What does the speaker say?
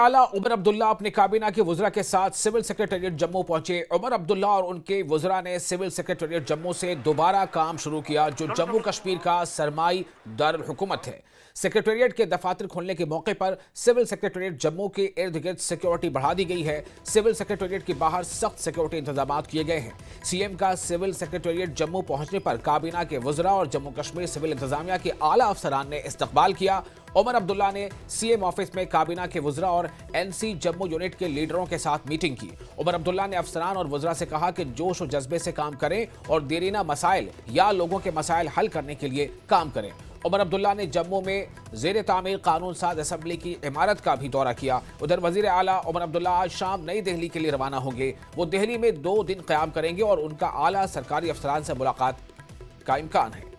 आला उमर अब्दुल्ला अपनी काबीना के वुज़रा के साथ सिविल सेक्रेटेरिएट जम्मू पहुंचे। उमर अब्दुल्ला और उनके वुज़रा ने सिविल सेक्रेटेरिएट जम्मू से दोबारा काम शुरू किया, जो जम्मू कश्मीर का सरमाई दारुल हुकूमत है। सेक्रेटेरिएट के दफातर खोलने के मौके पर सिविल सेक्रेटेरिएट जम्मू के इर्द गिर्द सिक्योरिटी बढ़ा दी गई है। सिविल सेक्रेटेरिएट के बाहर सख्त सिक्योरिटी इंतजाम किए गए हैं। सीएम का सिविल सेक्रेटेरिएट जम्मू पहुंचने पर काबीना के वुज़रा और जम्मू कश्मीर सिविल इंतजामिया के आला अफसरान ने इस्तकबाल किया। उमर अब्दुल्ला ने सीएम ऑफिस में काबीना के वुज़रा और एनसी जम्मू यूनिट के लीडरों के साथ मीटिंग की। उमर अब्दुल्ला ने अफसरान और वुज़रा से कहा कि जोश और जज्बे से काम करें और देरीना मसाइल या लोगों के मसाइल हल करने के लिए काम करें। उमर अब्दुल्ला ने जम्मू में ज़ेर तामीर कानून साज असेंबली की इमारत का भी दौरा किया। उधर वज़ीर आला उमर अब्दुल्ला आज शाम नई दिल्ली के लिए रवाना होंगे। वो दिल्ली में 2 दिन क़याम करेंगे और उनका आला सरकारी अफसरान से मुलाकात का इम्कान है।